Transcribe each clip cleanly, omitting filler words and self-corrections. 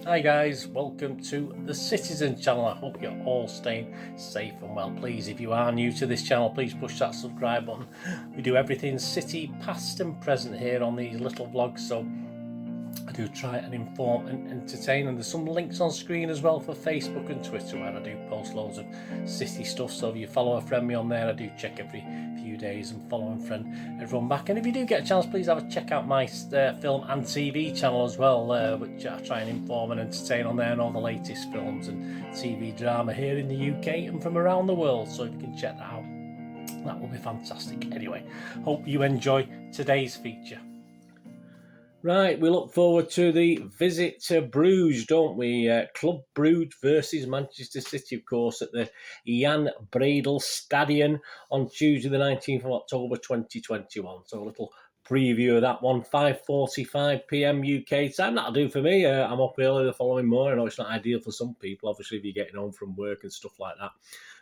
Hi guys, welcome to the Citizen channel. I hope you're all staying safe and well. Please, if you are new to this channel, please push that subscribe button. We do everything City, past and present here on these little vlogs, so I do try and inform and entertain, and there's some links on screen as well for Facebook and Twitter where I do post loads of City stuff. So if you follow a friend me on there, I do check every few days and follow and friend everyone back. And if you do get a chance, please have a check out my film and TV channel as well, which I try and inform and entertain on there, and all the latest films and TV drama here in the UK and from around the world. So if you can check that out, that will be fantastic. Anyway, hope you enjoy today's feature. Right, we look forward to the visit to Bruges, don't we? Club Bruges versus Manchester City, of course, at the Jan Bredel Stadion on Tuesday the 19th of October 2021. So a little preview of that one, 5:45 p.m. UK time. That'll do for me. I'm up early the following morning. I know it's not ideal for some people, obviously, if you're getting home from work and stuff like that.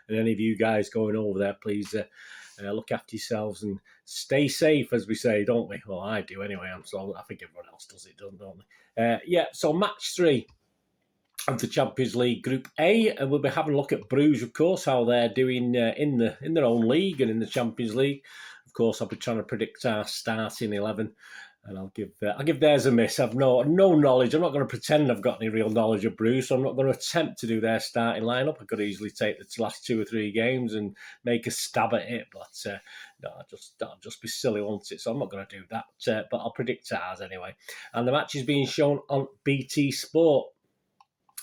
And any of you guys going over there, please look after yourselves and stay safe, as we say, don't we? Well, I do anyway. So I think everyone else does it, don't they? Yeah, so match 3 of the Champions League Group A, and we'll be having a look at Bruges, of course, how they're doing in their own league and in the Champions League. Of course, I'll be trying to predict our starting 11, and I'll give theirs a miss. I've no knowledge. I'm not going to pretend I've got any real knowledge of Bruges, so I'm not going to attempt to do their starting lineup. I could easily take the last 2 or 3 games and make a stab at it, but no, that'll just be silly, won't it? So I'm not going to do that, but I'll predict ours anyway. And the match is being shown on BT Sport.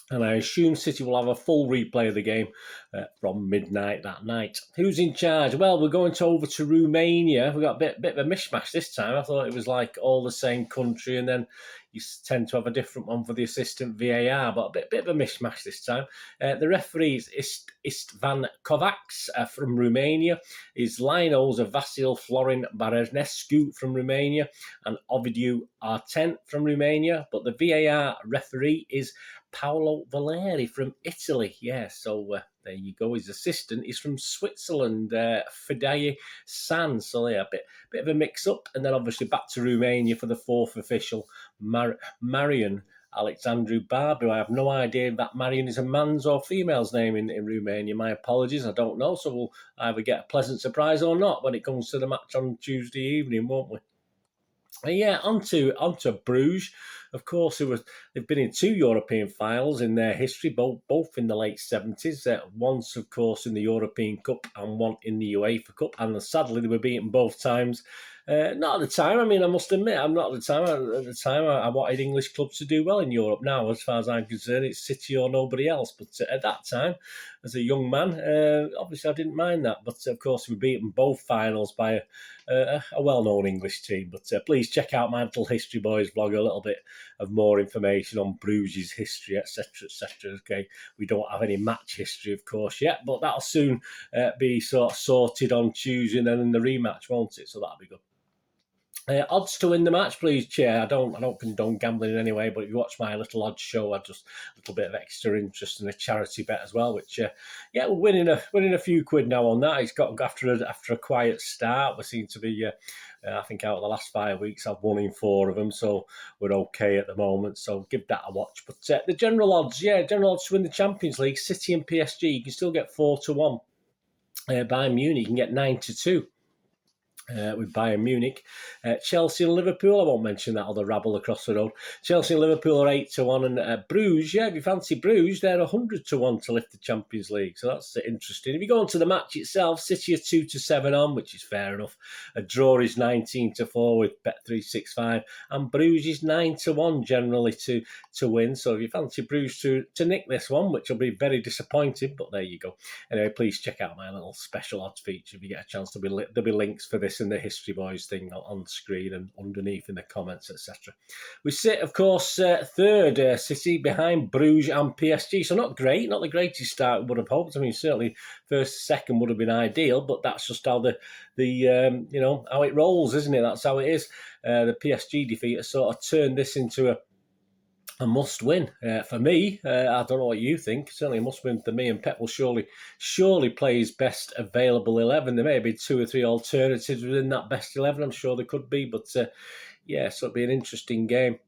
And I assume City will have a full replay of the game from midnight that night. Who's in charge? Well, we're going over to Romania. We've got a bit of a mishmash this time. I thought it was like all the same country, and then you tend to have a different one for the assistant VAR, but a bit of a mishmash this time. The referee is Istvan Kovacs from Romania. His linos are Vasil Florin Baranescu from Romania and Ovidiu Artent from Romania, but the VAR referee is Paolo Valeri from Italy. Yeah, so there you go. His assistant is from Switzerland, FREDDIE San. So yeah, a bit of a mix-up. And then obviously back to Romania for the 4th official, Marian Alexandru Barbu. I have no idea if that Marian is a man's or female's name in Romania. My apologies, I don't know. So we'll either get a pleasant surprise or not when it comes to the match on Tuesday evening, won't we? Yeah, onto Bruges. Of course, they've been in 2 European finals in their history, both in the late 70s. Once, of course, in the European Cup and one in the UEFA Cup. And sadly, they were beaten both times. Not at the time. I mean, I must admit, I'm not at the time. At the time, I wanted English clubs to do well in Europe. Now, as far as I'm concerned, it's City or nobody else. But at that time, as a young man, obviously I didn't mind that. But of course, we were beaten both finals by a well-known English team. But please check out my little History Boys blog, a little bit of more information on Bruges' history, etc., etc. Okay, we don't have any match history, of course, yet, but that'll soon be sort of sorted on Tuesday and then in the rematch, won't it? So that'll be good. Odds to win the match, please, Chair. I don't condone gambling in any way, but if you watch my little odds show, I just a little bit of extra interest in a charity bet as well. Which, yeah, we're winning a few quid now on that. It's got after a quiet start. We seem to be, I think, out of the last 5 weeks, I've won in 4 of them, so we're okay at the moment. So give that a watch. But the general odds to win the Champions League, City and PSG, you can still get 4-1. Bayern Munich, you can get 9-2. With Bayern Munich. Chelsea and Liverpool, I won't mention that other rabble across the road. Chelsea and Liverpool are 8-1, and Bruges, if you fancy Bruges, they're 100-1 to lift the Champions League. So that's interesting. If you go on to the match itself, City are 2-7 on, which is fair enough. A draw is 19-4 with Bet365, and Bruges is 9-1 generally to win. So if you fancy Bruges to nick this one, which will be very disappointing, but there you go. Anyway, please check out my little special odds feature if you get a chance. There'll be links for this in the History Boys thing on screen and underneath in the comments, etc. We sit, of course, third, City, behind Bruges and PSG. So not great, not the greatest start we would have hoped. I mean, certainly first, second would have been ideal, but that's just how how it rolls, isn't it? That's how it is. The PSG defeat has sort of turned this into a must-win for me. I don't know what you think. Certainly a must-win for me, and Pep will surely play his best available 11. There may be 2 or 3 alternatives within that best 11. I'm sure there could be, but yeah, so it'll be an interesting game.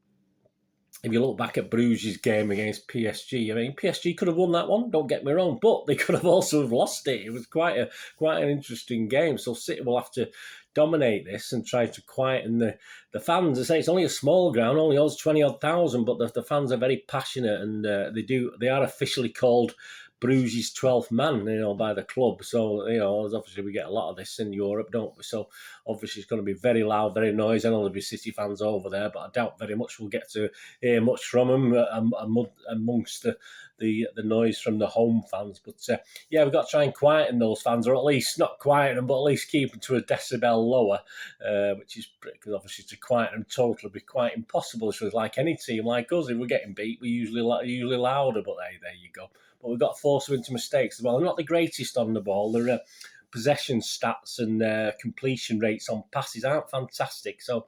if you look back at Bruges' game against PSG, I mean, PSG could have won that one, don't get me wrong, but they could have also have lost it. It was quite an interesting game. So City will have to dominate this and try to quieten the fans. I say it's only a small ground, only holds 20-odd thousand, but the fans are very passionate, and they are officially called Bruges' 12th man, by the club. So, obviously we get a lot of this in Europe, don't we? So obviously it's going to be very loud, very noisy. I know there'll be City fans over there, but I doubt very much we'll get to hear much from them amongst the noise from the home fans. But yeah, we've got to try and quieten those fans, or at least not quieten them, but at least keep them to a decibel lower, which is, because obviously to quieten them totally would be quite impossible. So it's like any team like us, if we're getting beat, we're usually louder. But there you go. But we've got to force them into mistakes as well. They're not the greatest on the ball. Their possession stats and completion rates on passes aren't fantastic. So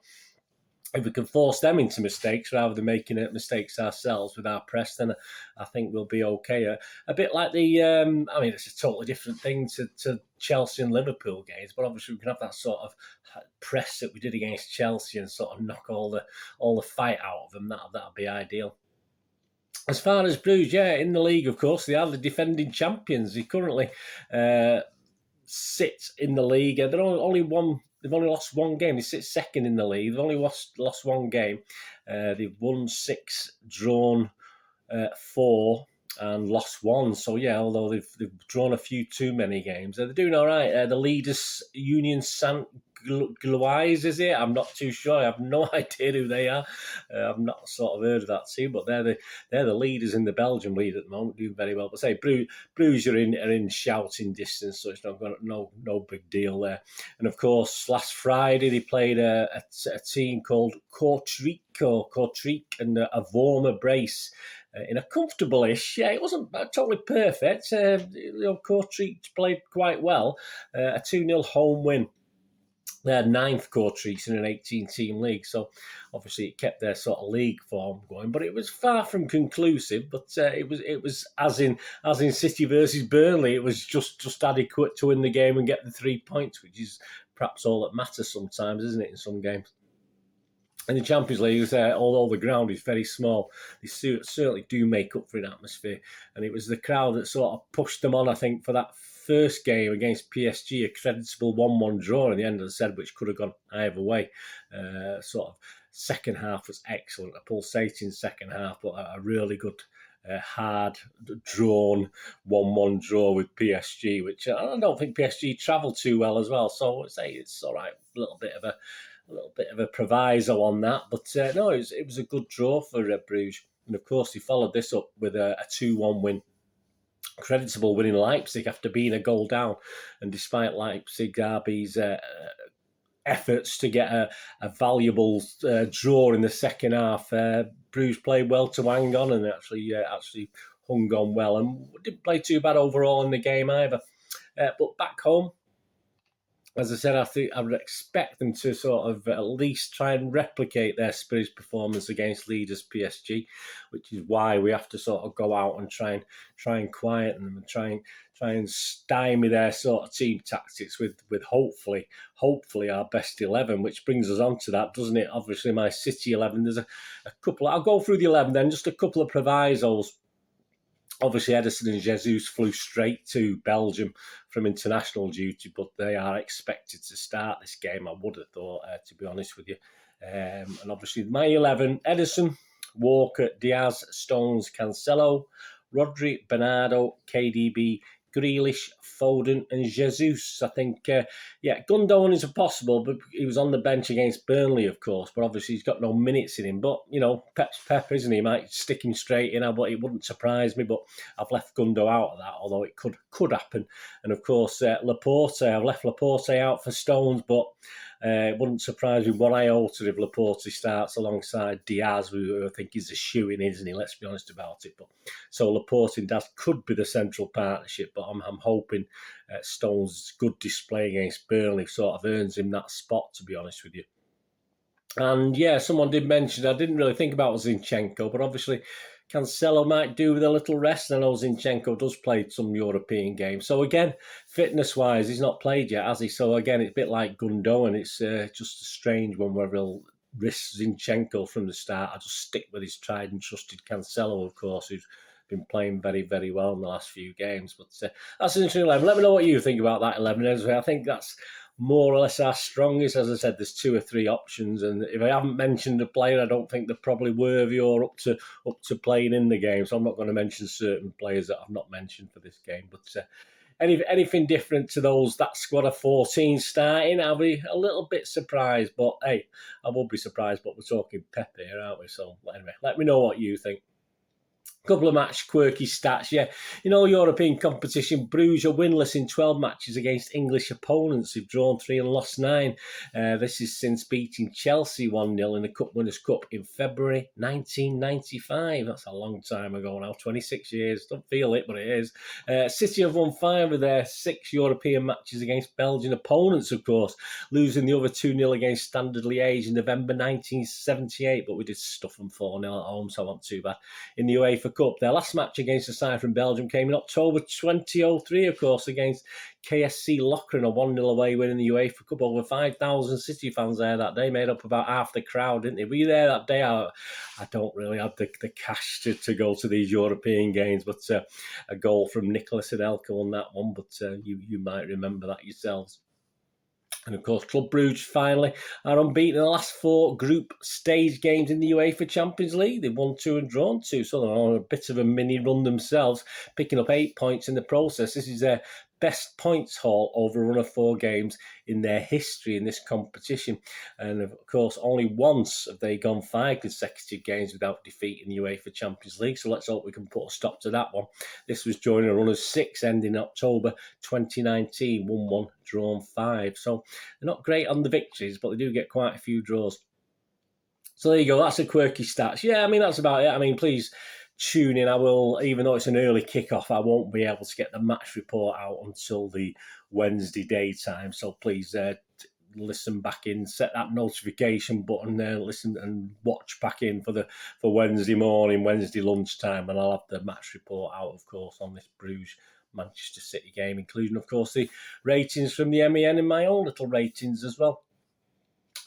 if we can force them into mistakes rather than making mistakes ourselves with our press, then I think we'll be okay. A bit like it's a totally different thing to Chelsea and Liverpool games, but obviously we can have that sort of press that we did against Chelsea and sort of knock all the fight out of them. That'll be ideal. As far as Bruges, in the league, of course, they are the defending champions. They currently sit in the league. They've only lost one game. They sit second in the league. They've only lost one game. They've won 6, drawn 4, and lost 1. So yeah, although they've drawn a few too many games, they're doing all right. The leaders, Union Saint Gilloise, is it? I'm not too sure. I have no idea who they are. I've not sort of heard of that team, but they're the leaders in the Belgian league at the moment, doing very well. But say Bruges are in shouting distance, so it's no big deal there. And of course, last Friday they played a team called Kortrijk and a Vormer brace. In a comfortable-ish, it wasn't totally perfect. Kortrijk played quite well. A 2-0 home win. They had 9th Kortrijk in an 18-team league, so obviously it kept their sort of league form going. But it was far from conclusive. But it was as in City versus Burnley, it was just adequate to win the game and get the 3 points, which is perhaps all that matters sometimes, isn't it? In some games. In the Champions League, although the ground is very small, they certainly do make up for an atmosphere. And it was the crowd that sort of pushed them on, I think, for that first game against PSG, a creditable 1-1 draw in the end of the said, which could have gone either way. Sort of second half was excellent, a pulsating second half, but a really good, hard, drawn 1-1 draw with PSG, which I don't think PSG travelled too well as well. So I'd say it's all right, a little bit of a proviso on that, but no, it was a good draw for Bruges. And of course, he followed this up with a 2-1 win. Creditable win in Leipzig after being a goal down. And despite Leipzig RB's efforts to get a valuable draw in the second half, Bruges played well to hang on and actually hung on well and didn't play too bad overall in the game either. But back home, as I said, I would expect them to sort of at least try and replicate their Spurs performance against leaders PSG, which is why we have to sort of go out and try and quieten them and try and stymie their sort of team tactics with hopefully our best 11, which brings us on to that, doesn't it? Obviously, my City 11. There's a couple. I'll go through the 11 then. Just a couple of provisos. Obviously, Ederson and Jesus flew straight to Belgium from international duty, but they are expected to start this game, I would have thought, to be honest with you. And obviously, my 11, Ederson, Walker, Diaz, Stones, Cancelo, Rodri, Bernardo, KDB, Grealish, Foden and Jesus. I think, Gundogan is possible, but he was on the bench against Burnley, of course, but obviously he's got no minutes in him. But, Pep's Pep, isn't he? He might stick him straight in, but it wouldn't surprise me. But I've left Gundo out of that, although it could happen. And, of course, Laporte, I've left Laporte out for Stones, but it wouldn't surprise me one iota if Laporte starts alongside Diaz, who I think is a shoe-in, isn't he? Let's be honest about it. But so Laporte and Diaz could be the central partnership, but I'm hoping Stones' good display against Burnley sort of earns him that spot, to be honest with you. And someone did mention, I didn't really think about Zinchenko, but obviously Cancelo might do with a little rest. I know Zinchenko does play some European games. So again, fitness-wise, he's not played yet, has he? So again, it's a bit like Gundogan. It's just a strange one whether he'll risk Zinchenko from the start. I just stick with his tried and trusted Cancelo, of course, who's been playing very, very well in the last few games. But that's an interesting 11. Let me know what you think about that 11. I think that's more or less our strongest. As I said, there's 2 or 3 options, and if I haven't mentioned a player, I don't think they're probably worthy or up to playing in the game. So I'm not going to mention certain players that I've not mentioned for this game. But anything different to that squad of 14 starting, I'll be a little bit surprised. But hey, I will be surprised. But we're talking Pep here, aren't we? So anyway, let me know what you think. Couple of match quirky stats, yeah. In all European competition, Bruges are winless in 12 matches against English opponents. They've drawn 3 and lost 9. This is since beating Chelsea 1-0 in the Cup Winners' Cup in February 1995. That's a long time ago now, 26 years. Don't feel it, but it is. City have won 5 of their 6 European matches against Belgian opponents, of course, losing the other 2-0 against Standard Liège in November 1978, but we did stuff them 4-0 at home, so not too bad. In the UEFA Cup, their last match against a side from Belgium came in October 2003, of course, against KSC Lokeren, a 1-0 away win in the UEFA Cup. Over 5,000 City fans there that day, made up about half the crowd, didn't they? Were you there that day? I don't really have the cash to go to these European games, but a goal from Nicolas Anelka on that one, but you might remember that yourselves. And of course, Club Brugge finally are unbeaten in the last 4 group stage games in the UEFA Champions League. They've won 2 and drawn 2, so they're on a bit of a mini run themselves, picking up 8 points in the process. This is their best points haul over a run of 4 games in their history in this competition. And of course, only once have they gone 5 consecutive games without defeat in the UEFA Champions League. So let's hope we can put a stop to that one. This was during a run of 6 ending October 2019, 1-1, drawn 5. So they're not great on the victories, but they do get quite a few draws. So there you go. That's a quirky stats. Yeah, I mean, that's about it. I mean, please tune in. I will, even though it's an early kickoff, I won't be able to get the match report out until the Wednesday daytime. So please listen back in, set that notification button there, listen and watch back in for Wednesday morning, Wednesday lunchtime, and I'll have the match report out, of course, on this Bruges Manchester City game, including, of course, the ratings from the MEN and my own little ratings as well.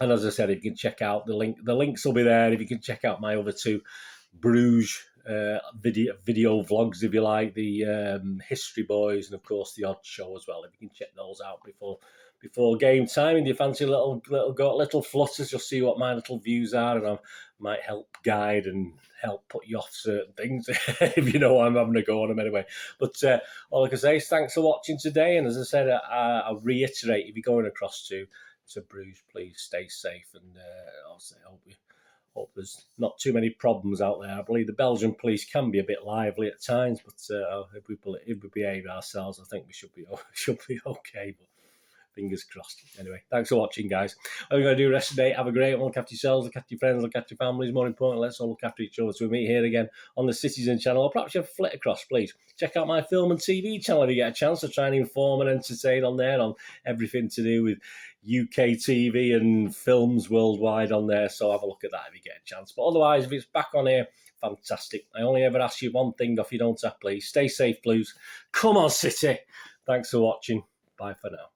And as I said, if you can check out the links will be there. If you can check out my other 2 Bruges video vlogs, if you like, the History Boys, and of course the Odd Show as well. If you can check those out before game time, and you fancy little flutters, you'll see what my little views are, and I might help guide and help put you off certain things if you know I'm having a go on them anyway. But all I can say is thanks for watching today, and as I said, I'll reiterate, if you're going across to Bruges, please stay safe, and I hope there's not too many problems out there. I believe the Belgian police can be a bit lively at times, but if we behave ourselves, I think we should be okay. But fingers crossed. Anyway, thanks for watching, guys. What are you going to do the rest of the day? Have a great one. Look after yourselves, look after your friends, look after your families. More important, let's all look after each other. So we meet here again on the Citizen channel, or perhaps you have a flit across, please. Check out my film and TV channel if you get a chance to try and inform and entertain on there on everything to do with UK TV and films worldwide on there. So have a look at that if you get a chance. But otherwise, if it's back on here, fantastic. I only ever ask you one thing, if you don't have, please. Stay safe, Blues. Come on, City. Thanks for watching. Bye for now.